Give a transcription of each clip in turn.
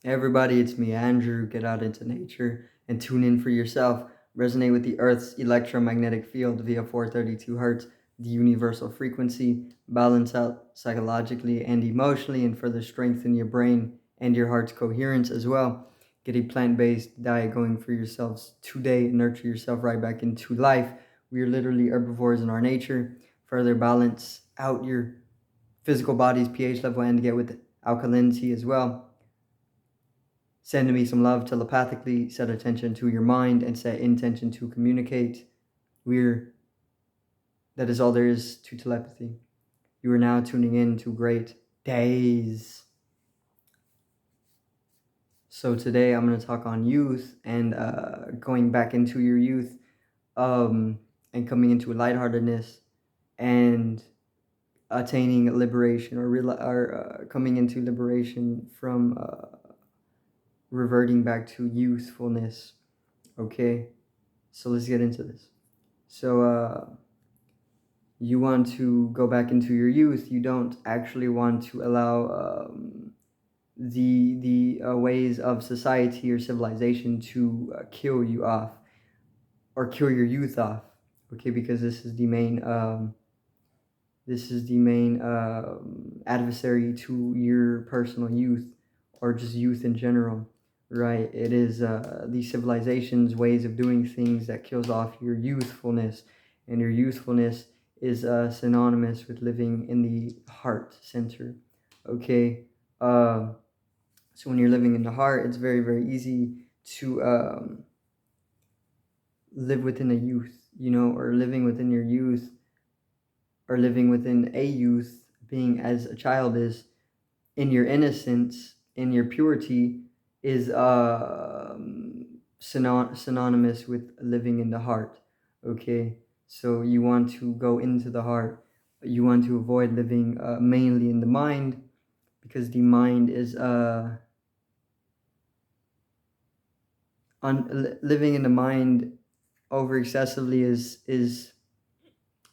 Hey everybody, it's me, Andrew. Get out into nature and tune in for yourself. Resonate with the Earth's electromagnetic field via 432 hertz, the universal frequency. Balance out psychologically and emotionally, and further strengthen your brain and your heart's coherence as well. Get a plant based diet going for yourselves today. Nurture yourself right back into life. We are literally herbivores in our nature. Further balance out your physical body's pH level and get with alkalinity as well. Send me some love telepathically, set attention to your mind, and set intention to communicate. That is all there is to telepathy. You are now tuning in to Great Days. So today I'm going to talk on youth and going back into your youth, and coming into lightheartedness and attaining liberation, or coming into liberation from reverting back to youthfulness. Okay, so let's get into this. So you want to go back into your youth. You don't actually want to allow the ways of society or civilization to kill you off or kill your youth off. Okay, because this is the main adversary to your personal youth or just youth in general, right? It is these civilizations' ways of doing things that kills off your youthfulness, and your youthfulness is synonymous with living in the heart center. Okay, so when you're living in the heart, it's very very easy to live within a youth, or living within your youth, or living within a youth, being as a child is, in your innocence, in your purity, is synonymous with living in the heart. Okay, so you want to go into the heart. You want to avoid living mainly in the mind, because the mind is living in the mind over excessively is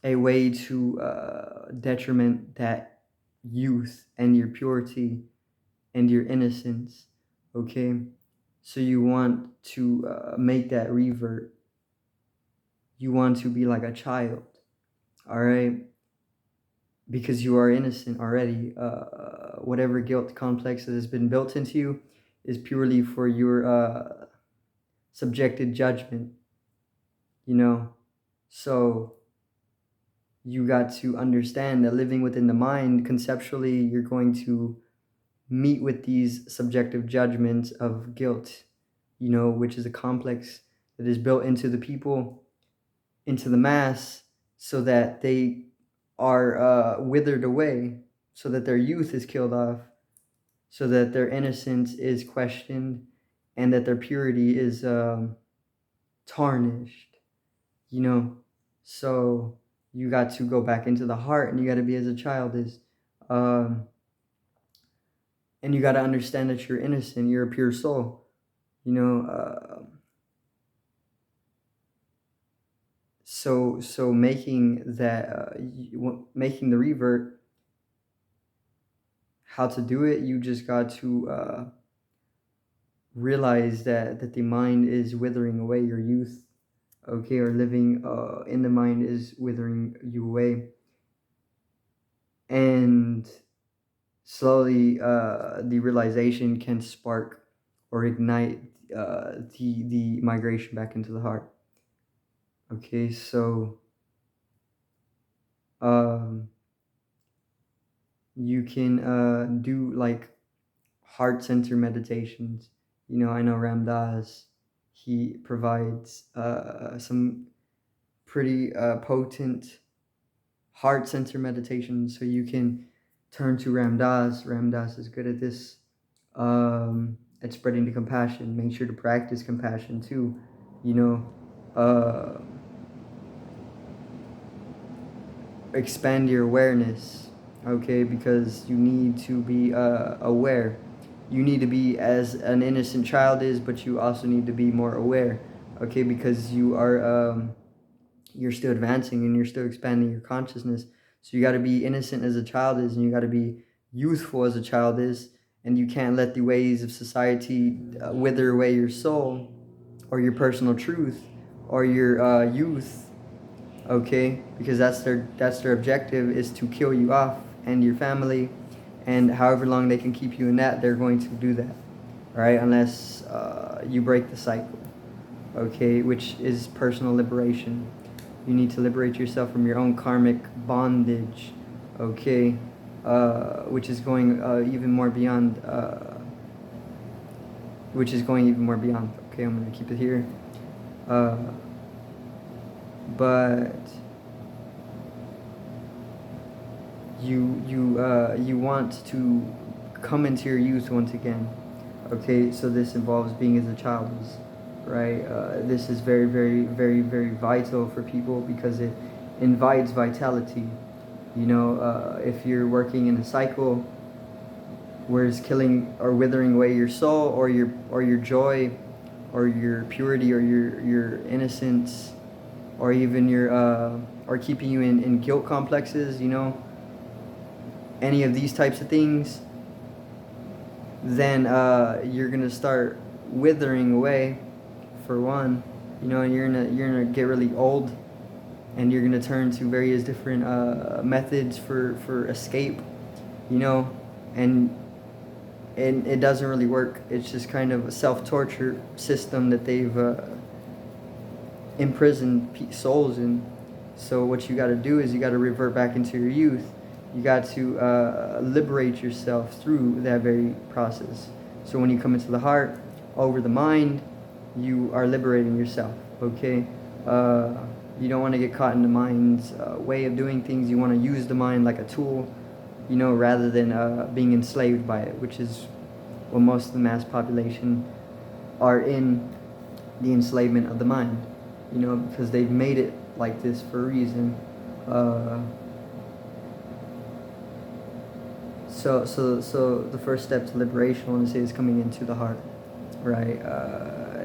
a way to detriment that youth and your purity and your innocence. Okay, so you want to make that revert. You want to be like a child, all right, because you are innocent already. Whatever guilt complex that has been built into you is purely for your subjected judgment, so you got to understand that living within the mind, conceptually, you're going to meet with these subjective judgments of guilt, which is a complex that is built into the people, into the mass, so that they are withered away, so that their youth is killed off, so that their innocence is questioned, and that their purity is tarnished, So you got to go back into the heart, and you got to be as a child is. And you got to understand that you're innocent, you're a pure soul, so making that making the revert, how to do it, you just got to realize that the mind is withering away your youth. Okay, or living in the mind is withering you away, and slowly the realization can spark or ignite the migration back into the heart. Okay, so you can do like heart center meditations. I know Ram Dass, he provides some pretty potent heart center meditations, so you can turn to Ram Dass. Ram Dass is good at this, at spreading the compassion. Make sure to practice compassion too. Uh, expand your awareness, okay, because you need to be aware. You need to be as an innocent child is, but you also need to be more aware, okay, because you're still advancing and you're still expanding your consciousness. So you got to be innocent as a child is, and you got to be youthful as a child is, and you can't let the ways of society wither away your soul or your personal truth or your youth, okay? Because that's their objective, is to kill you off and your family, and however long they can keep you in that, they're going to do that, right? Unless you break the cycle, okay? Which is personal liberation. You need to liberate yourself from your own karmic bondage, okay? Which is going even more beyond. Which is going even more beyond. Okay, I'm gonna keep it here. But you want to come into your youth once again. Okay, so this involves being as a child, right? This is very, very, very, very vital for people because it invites vitality. You know, if you're working in a cycle where it's killing or withering away your soul or your joy or your purity or your innocence or even your or keeping you in guilt complexes, you know, any of these types of things, then you're gonna start withering away, for one, you know, and you're gonna get really old, and you're gonna turn to various different methods for escape, you know, and it doesn't really work. It's just kind of a self-torture system that they've imprisoned souls in. So what you got to do is you got to revert back into your youth. You got to liberate yourself through that very process. So when you come into the heart over the mind, you are liberating yourself, okay? You don't want to get caught in the mind's way of doing things. You want to use the mind like a tool, you know, rather than being enslaved by it, which is what most of the mass population are in, the enslavement of the mind, you know, because they've made it like this for a reason. So the first step to liberation, I want to say, is coming into the heart, right?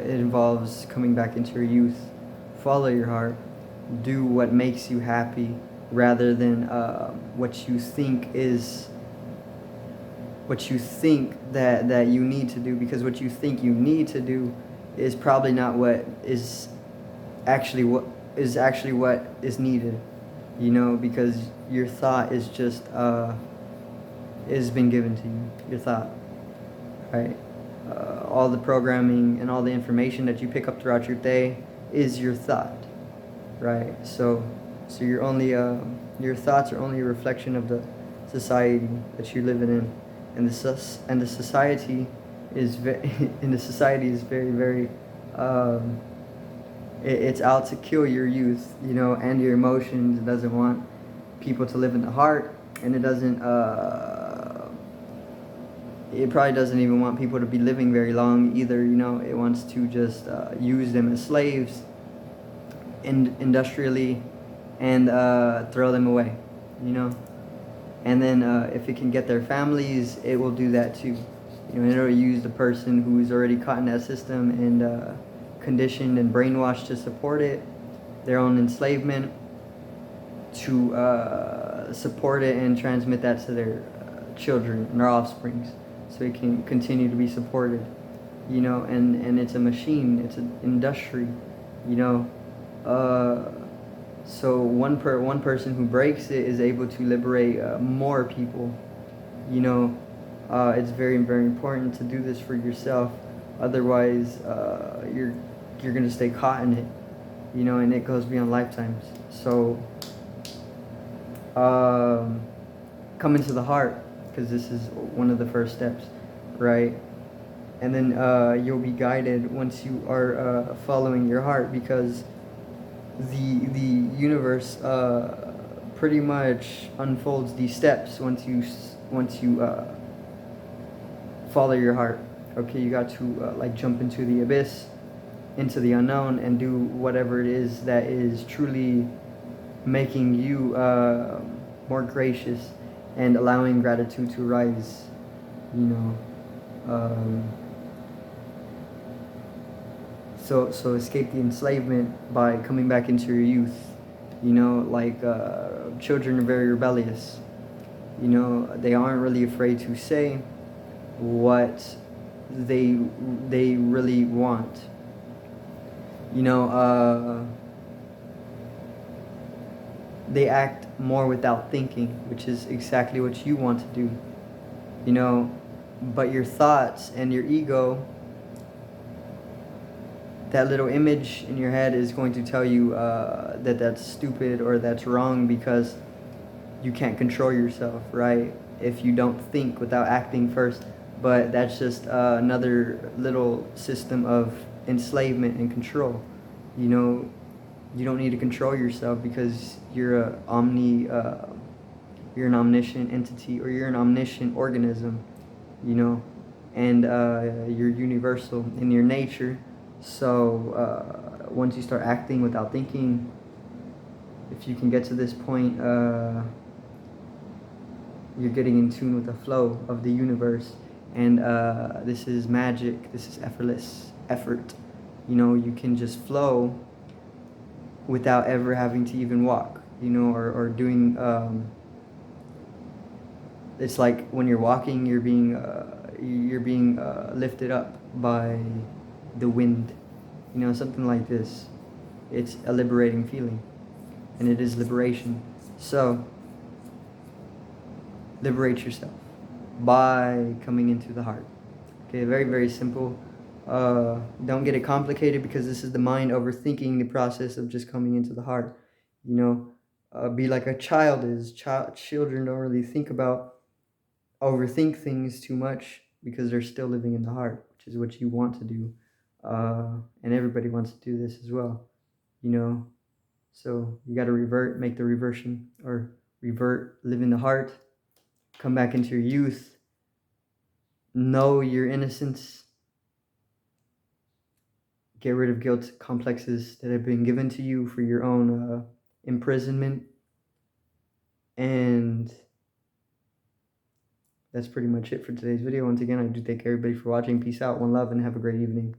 It involves coming back into your youth. Follow your heart. Do what makes you happy rather than what you think is what you think that you need to do, because what you think you need to do is probably not what is actually what is needed, you know, because your thought is just has been given to you, your thought, right? All the programming and all the information that you pick up throughout your day is your thought, right? So you're only your thoughts are only a reflection of the society that you're living in, and the society is very, very it's out to kill your youth, you know, and your emotions. It doesn't want people to live in the heart, and it doesn't it probably doesn't even want people to be living very long either, you know. It wants to just use them as slaves industrially and throw them away, you know. And then if it can get their families, it will do that too. You know, it'll use the person who's already caught in that system and conditioned and brainwashed to support it, their own enslavement, to support it and transmit that to their children and their offsprings, so it can continue to be supported, you know. And it's a machine, it's an industry, you know. So one person who breaks it is able to liberate more people, you know. It's very, very important to do this for yourself. Otherwise, you're gonna stay caught in it, you know, and it goes beyond lifetimes. So, come into the heart, because this is one of the first steps, right? And then you'll be guided once you are following your heart, because the universe pretty much unfolds these steps once you follow your heart. Okay, you got to like jump into the abyss, into the unknown, and do whatever it is that is truly making you more gracious and allowing gratitude to rise, you know. So escape the enslavement by coming back into your youth, you know. Like children are very rebellious, you know. They aren't really afraid to say what they really want. You know, they act more without thinking, which is exactly what you want to do. You know, but your thoughts and your ego, that little image in your head is going to tell you that that's stupid or that's wrong because you can't control yourself, right? If you don't think without acting first. But that's just another little system of enslavement and control. You know, you don't need to control yourself because you're an omniscient entity, or you're an omniscient organism, you know, and you're universal in your nature. So once you start acting without thinking, if you can get to this point, you're getting in tune with the flow of the universe. And this is magic. This is effortless effort. You know, you can just flow without ever having to even walk, you know, or doing it's like when you're walking, you're being lifted up by the wind, you know, something like this. It's a liberating feeling, and it is liberation. So liberate yourself by coming into the heart. Okay, very, very simple. Don't get it complicated, because this is the mind overthinking the process of just coming into the heart. You know, be like a child is. Children don't really overthink things too much because they're still living in the heart, which is what you want to do. And everybody wants to do this as well, you know. So you got to make the reversion, or live in the heart, come back into your youth, know your innocence, get rid of guilt complexes that have been given to you for your own imprisonment. And that's pretty much it for today's video. Once again, I do thank everybody for watching. Peace out, one love, and have a great evening.